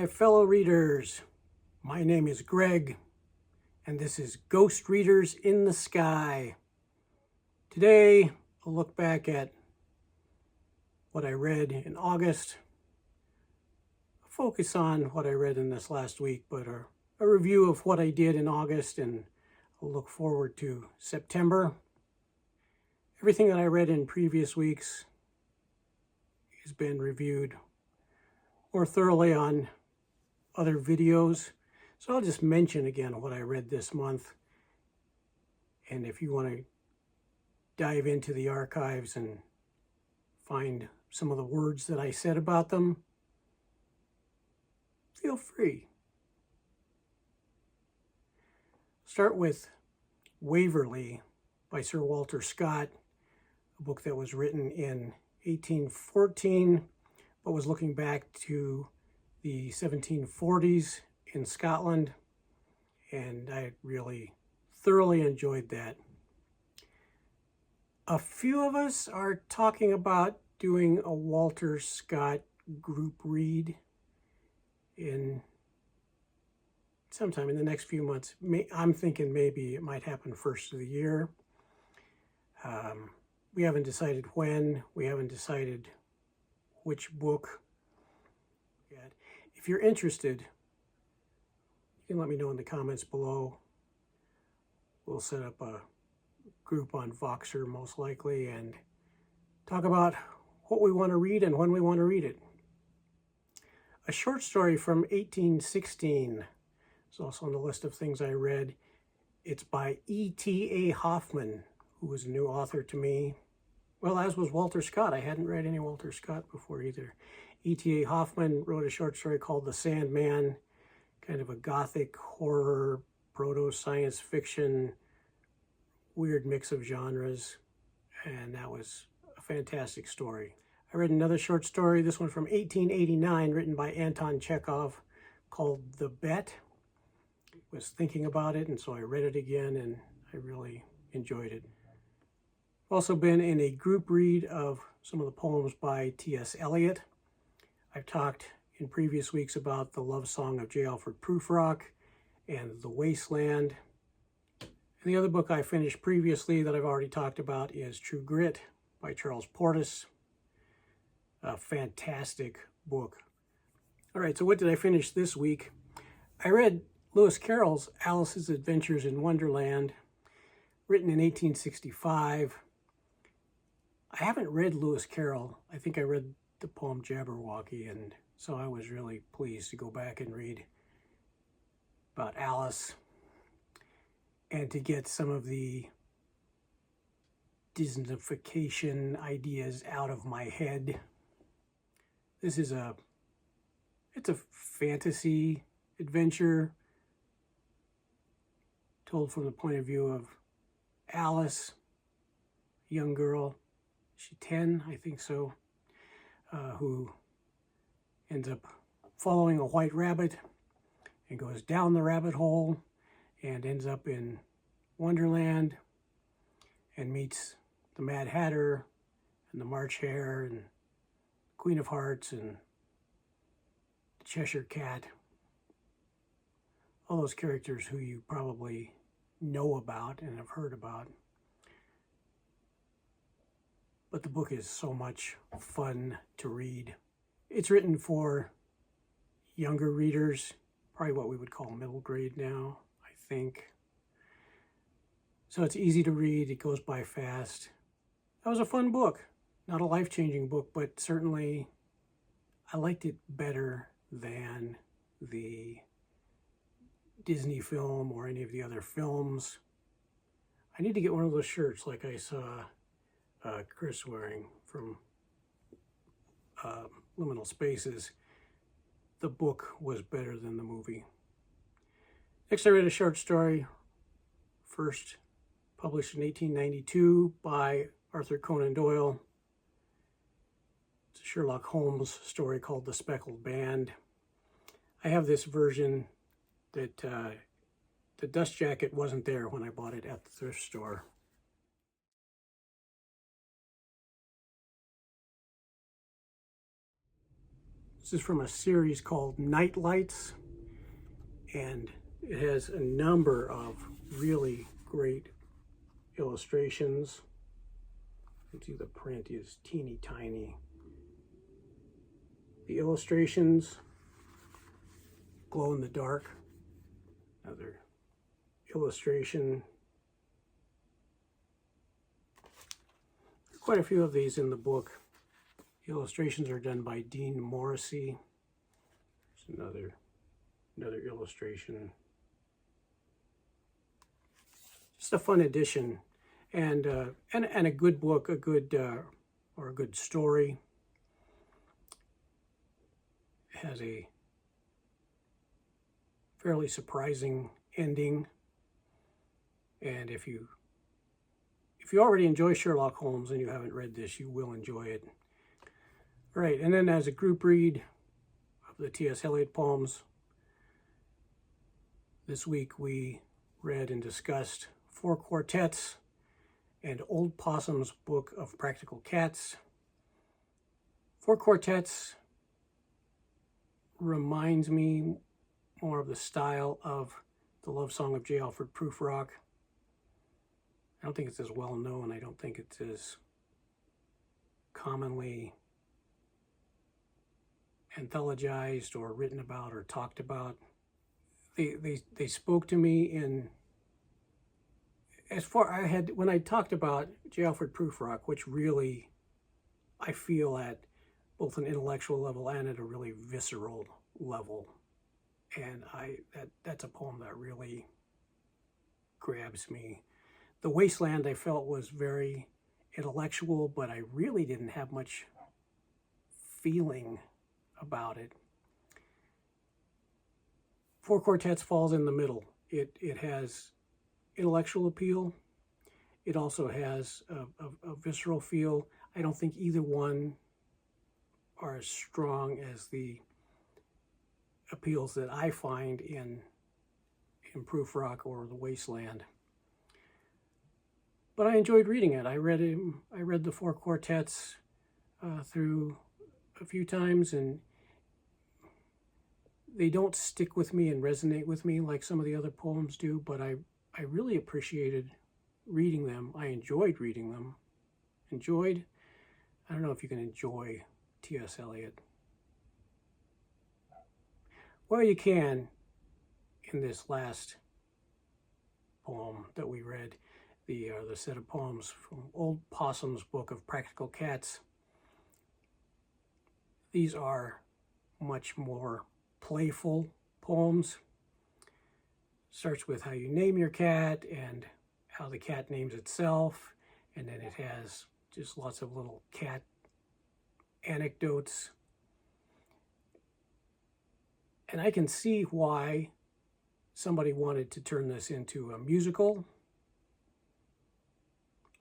my fellow readers. My name is Greg, and this is Ghost Readers in the Sky. Today, I'll look back at what I read in August, focus on what I read in this last week, but a review of what I did in August, and I'll look forward to September. Everything that I read in previous weeks has been reviewed more thoroughly on other videos. So I'll just mention again what I read this month. And if you want to dive into the archives and find some of the words that I said about them, feel free. Start with Waverley by Sir Walter Scott, a book that was written in 1814, but was looking back to the 1740s in Scotland, and I really thoroughly enjoyed that. A few of us are talking about doing a Walter Scott group read in sometime in the next few months. I'm thinking maybe it might happen first of the year. We haven't decided when. We haven't decided which book yet. If you're interested, you can let me know in the comments below. We'll set up a group on Voxer most likely and talk about what we want to read and when we want to read it. A short story from 1816 is also on the list of things I read. It's by E.T.A. Hoffman, who was a new author to me. Well, as was Walter Scott. I hadn't read any Walter Scott before either. E.T.A. Hoffman wrote a short story called The Sandman, kind of a gothic horror, proto-science fiction, weird mix of genres, and that was a fantastic story. I read another short story, this one from 1889, written by Anton Chekhov, called The Bet. I was thinking about it, and so I read it again, and I really enjoyed it. Also been in a group read of some of the poems by T.S. Eliot. I've talked in previous weeks about The Love Song of J. Alfred Prufrock and The Wasteland. And the other book I finished previously that I've already talked about is True Grit by Charles Portis. A fantastic book. All right, so what did I finish this week? I read Lewis Carroll's Alice's Adventures in Wonderland, written in 1865. I haven't read Lewis Carroll. I think I read the poem Jabberwocky, and so I was really pleased to go back and read about Alice and to get some of the Disneyfication ideas out of my head. This is it's a fantasy adventure told from the point of view of Alice, a young girl. She's 10, I think so, who ends up following a white rabbit and goes down the rabbit hole and ends up in Wonderland and meets the Mad Hatter and the March Hare and Queen of Hearts and the Cheshire Cat. All those characters who you probably know about and have heard about. But the book is so much fun to read. It's written for younger readers, probably what we would call middle grade now, I think. So it's easy to read, it goes by fast. That was a fun book. Not a life-changing book, but certainly I liked it better than the Disney film or any of the other films. I need to get one of those shirts like I saw Chris wearing from Liminal Spaces. The book was better than the movie. Next, I read a short story, first published in 1892 by Arthur Conan Doyle. It's a Sherlock Holmes story called The Speckled Band. I have this version that the dust jacket wasn't there when I bought it at the thrift store. This is from a series called Night Lights, and it has a number of really great illustrations. You can see the print is teeny tiny. The illustrations glow in the dark. Another illustration. Quite a few of these in the book. The illustrations are done by Dean Morrissey. There's another illustration. Just a fun edition, and a good book, a good story. It has a fairly surprising ending, and if you already enjoy Sherlock Holmes and you haven't read this, you will enjoy it. All right, and then as a group read of the T.S. Eliot poems, this week we read and discussed 4 Quartets and Old Possum's Book of Practical Cats. 4 Quartets reminds me more of the style of the love song of J. Alfred Prufrock. I don't think it's as well known. I don't think it's as commonly anthologized or written about or talked about. They spoke to me in, when I talked about J. Alfred Prufrock, which really I feel at both an intellectual level and at a really visceral level. And that's a poem that really grabs me. The Wasteland I felt was very intellectual, but I really didn't have much feeling about it. 4 Quartets falls in the middle. It has intellectual appeal. It also has a visceral feel. I don't think either one are as strong as the appeals that I find in Prufrock or The Wasteland. But I enjoyed reading it. I read the 4 Quartets through a few times, and they don't stick with me and resonate with me like some of the other poems do, but I really appreciated reading them. I enjoyed reading them. I don't know if you can enjoy T.S. Eliot. Well, you can in this last poem that we read, the set of poems from Old Possum's Book of Practical Cats. These are much more playful poems. Starts with how you name your cat and how the cat names itself, and then it has just lots of little cat anecdotes. And I can see why somebody wanted to turn this into a musical.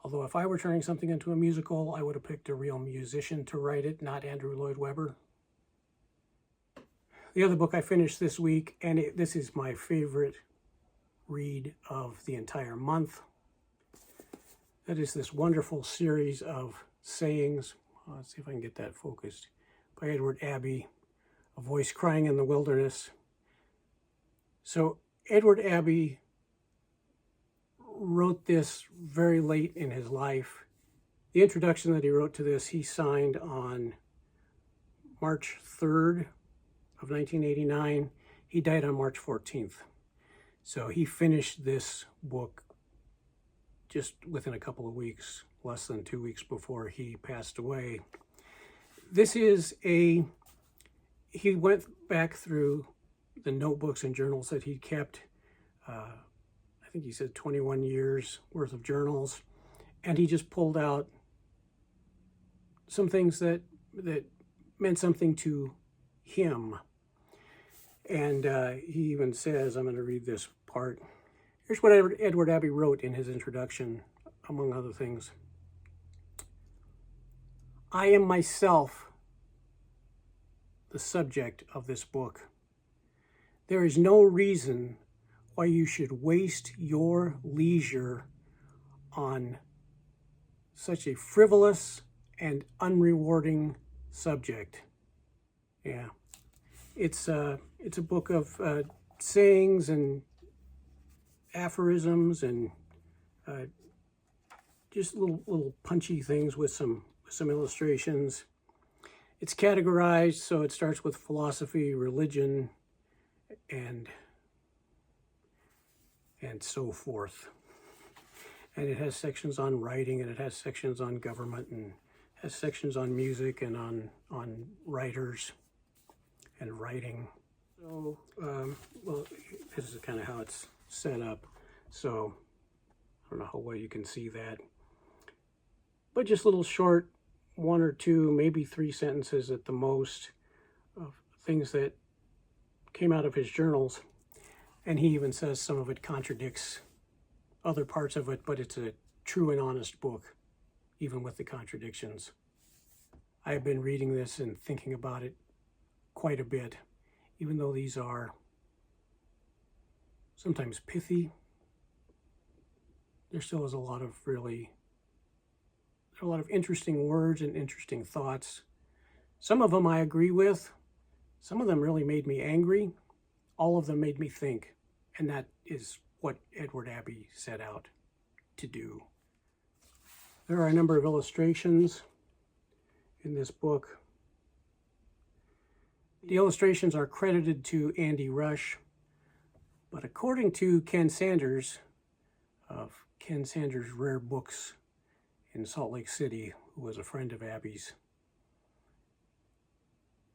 Although if I were turning something into a musical, I would have picked a real musician to write it, not Andrew Lloyd Webber. The other book I finished this week, and this is my favorite read of the entire month. That is this wonderful series of sayings. Let's see if I can get that focused. By Edward Abbey, A Voice Crying in the Wilderness. So Edward Abbey wrote this very late in his life. The introduction that he wrote to this, he signed on March 3rd of 1989. He died on March 14th. So he finished this book just within a couple of weeks, less than 2 weeks before he passed away. This is he went back through the notebooks and journals that he kept. I think he said 21 years worth of journals. And he just pulled out some things that meant something to him. And he even says, I'm going to read this part. Here's what Edward Abbey wrote in his introduction, among other things. I am myself the subject of this book. There is no reason why you should waste your leisure on such a frivolous and unrewarding subject. Yeah, It's a book of sayings and aphorisms and just little punchy things with some illustrations. It's categorized, so it starts with philosophy, religion, and so forth. And it has sections on writing, and it has sections on government, and has sections on music and on writers and writing. So, well, this is kind of how it's set up. So, I don't know how well you can see that. But just little short, 1 or 2, maybe 3 sentences at the most of things that came out of his journals. And he even says some of it contradicts other parts of it, but it's a true and honest book, even with the contradictions. I have been reading this and thinking about it quite a bit, even though these are sometimes pithy. There still is a lot of interesting words and interesting thoughts. Some of them I agree with. Some of them really made me angry. All of them made me think. And that is what Edward Abbey set out to do. There are a number of illustrations in this book. The illustrations are credited to Andy Rush, but according to Ken Sanders of Ken Sanders' Rare Books in Salt Lake City, who was a friend of Abbey's,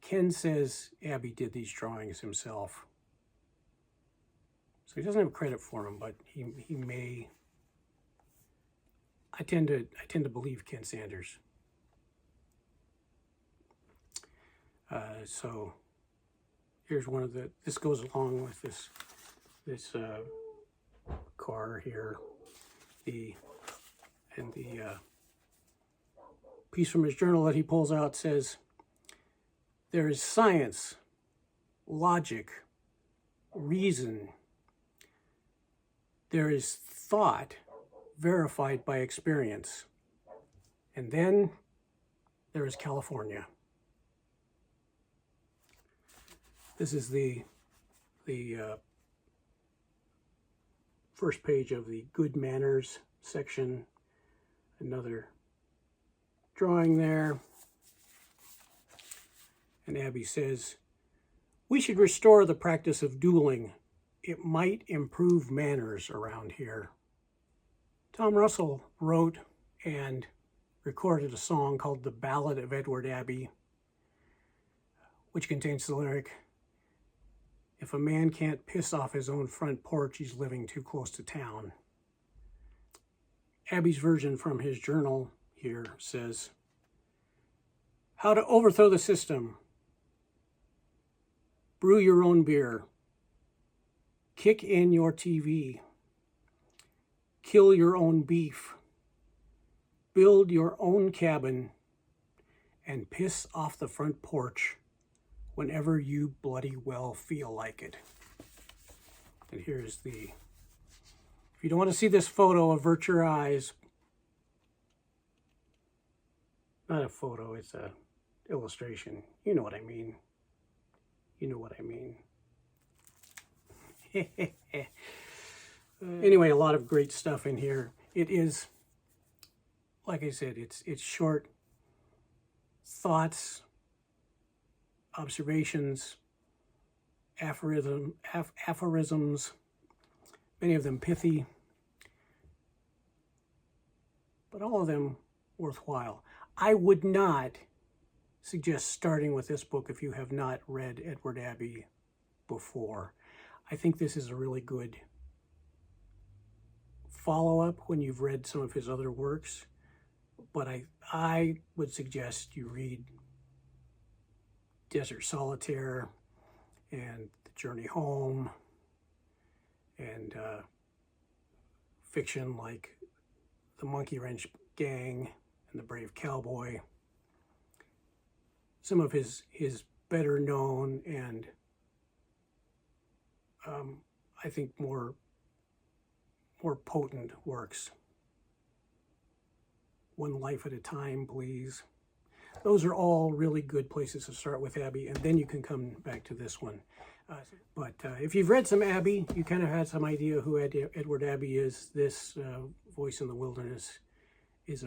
Ken says Abbey did these drawings himself. So he doesn't have credit for them, but he may. I tend to believe Ken Sanders. So here's one of the. This goes along with this car here. The piece from his journal that he pulls out says, "There is science, logic, reason. There is thought verified by experience. And then there is California." This is the first page of the Good Manners section. Another drawing there. And Abbey says, "We should restore the practice of dueling. It might improve manners around here." Tom Russell wrote and recorded a song called The Ballad of Edward Abbey, which contains the lyric, "If a man can't piss off his own front porch, he's living too close to town." Abbey's version from his journal here says, "How to overthrow the system. Brew your own beer. Kick in your TV. Kill your own beef. Build your own cabin. And piss off the front porch whenever you bloody well feel like it." And here's the, if you don't want to see this photo, avert your eyes. Not a photo, it's a illustration. You know what I mean. You know what I mean. Anyway, a lot of great stuff in here. It is, like I said, it's short thoughts, observations, aphorisms, many of them pithy, but all of them worthwhile. I would not suggest starting with this book if you have not read Edward Abbey before. I think this is a really good follow-up when you've read some of his other works, but I would suggest you read Desert Solitaire and The Journey Home and fiction like The Monkey Wrench Gang and The Brave Cowboy. Some of his better known and I think more potent works. One Life at a Time, Please. those are all really good places to start with Abbey, and then you can come back to this one. But if you've read some Abbey, you kind of had some idea who Edward Abbey is. This Voice in the Wilderness is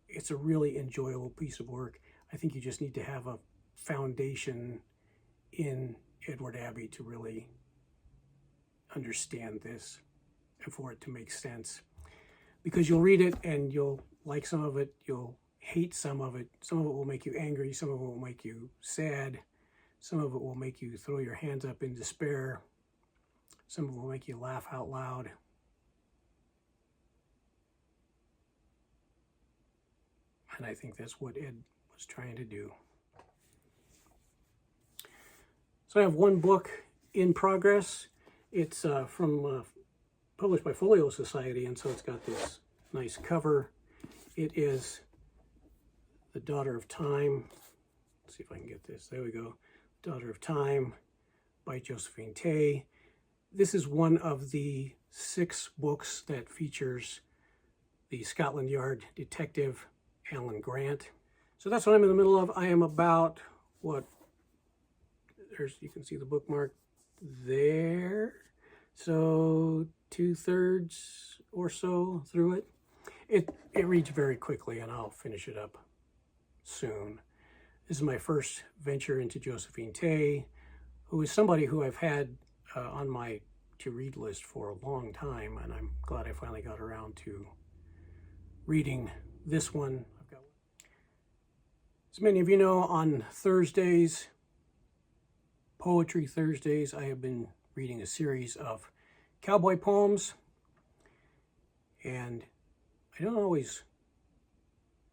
it's a really enjoyable piece of work. I think you just need to have a foundation in Edward Abbey to really understand this and for it to make sense. Because you'll read it and you'll like some of it, you'll hate some of it. Some of it will make you angry, some of it will make you sad, some of it will make you throw your hands up in despair, some of it will make you laugh out loud. And I think that's what Ed was trying to do. So I have one book in progress. It's published by Folio Society, and so it's got this nice cover. It is The Daughter of Time. Let's see if I can get this. There we go. Daughter of Time by Josephine Tey. This is one of the 6 books that features the Scotland Yard detective Alan Grant. So that's what I'm in the middle of. I am about, you can see the bookmark there. So 2/3 or so through it. It reads very quickly, and I'll finish it up soon. This is my first venture into Josephine Tey, who is somebody who I've had on my to-read list for a long time, and I'm glad I finally got around to reading this one. As many of you know, on Thursdays, Poetry Thursdays, I have been reading a series of cowboy poems, and I don't always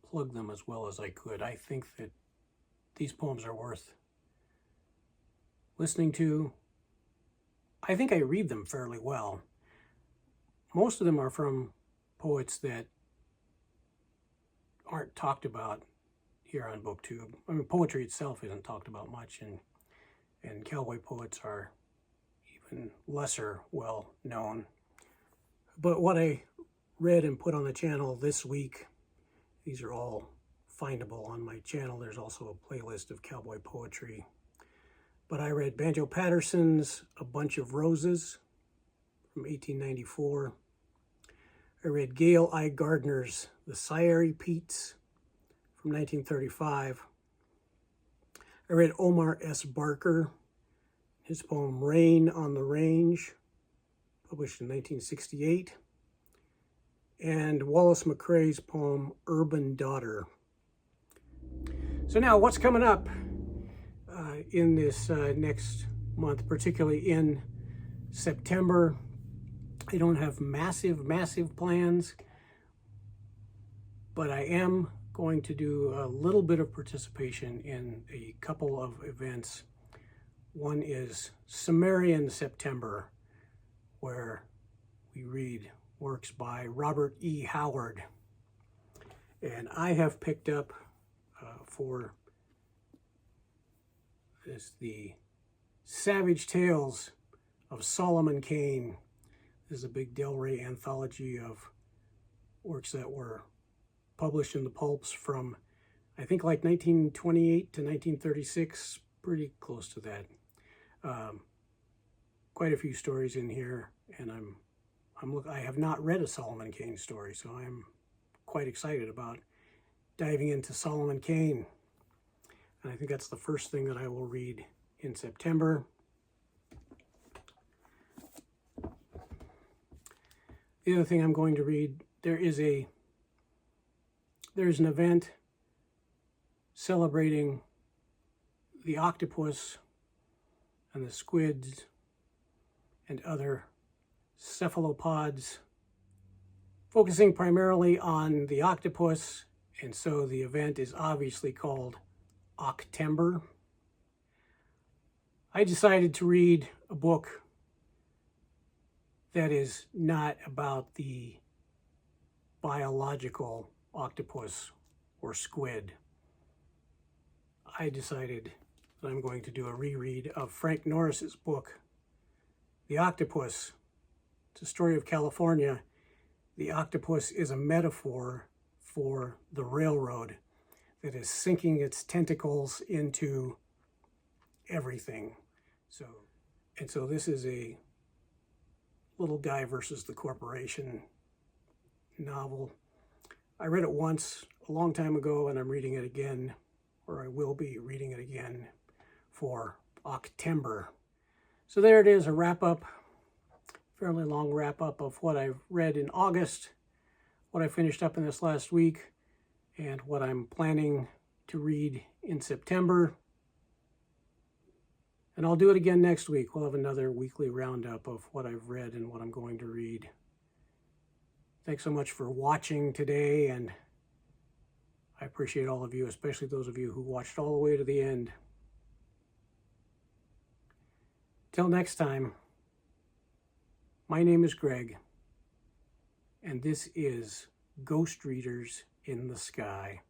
plug them as well as I could. I think that these poems are worth listening to. I think I read them fairly well. Most of them are from poets that aren't talked about here on BookTube. I mean, poetry itself isn't talked about much, and cowboy poets are even lesser well known. But what I read and put on the channel this week, these are all findable on my channel. There's also a playlist of cowboy poetry. But I read Banjo Patterson's A Bunch of Roses from 1894. I read Gail I. Gardner's The Sierra Peats from 1935. I read Omar S. Barker, his poem Rain on the Range, published in 1968. And Wallace McCrae's poem Urban Daughter. So now what's coming up in this next month, particularly in September? I don't have massive plans, but I am going to do a little bit of participation in a couple of events. One is Sumerian September, where we read works by Robert E. Howard. And I have picked up for this the Savage Tales of Solomon Kane. This is a big Del Rey anthology of works that were published in the pulps from, I think, like 1928 to 1936, pretty close to that. Quite a few stories in here, and I have not read a Solomon Kane story, so I'm quite excited about diving into Solomon Kane. And I think that's the first thing that I will read in September. The other thing I'm going to read, there's an event celebrating the octopus and the squids and other cephalopods, focusing primarily on the octopus, and so the event is obviously called Octember. I decided to read a book that is not about the biological octopus or squid. I decided that I'm going to do a reread of Frank Norris's book, The Octopus. It's a story of California. The octopus is a metaphor for the railroad that is sinking its tentacles into everything. So this is a little guy versus the corporation novel. I read it once a long time ago, and I'm reading it again, or I will be reading it again for October. So there it is, a wrap-up, fairly long wrap-up of what I've read in August, what I finished up in this last week, and what I'm planning to read in September. And I'll do it again next week. We'll have another weekly roundup of what I've read and what I'm going to read. Thanks so much for watching today, and I appreciate all of you, especially those of you who watched all the way to the end. Till next time, my name is Greg, and this is Ghost Readers in the Sky.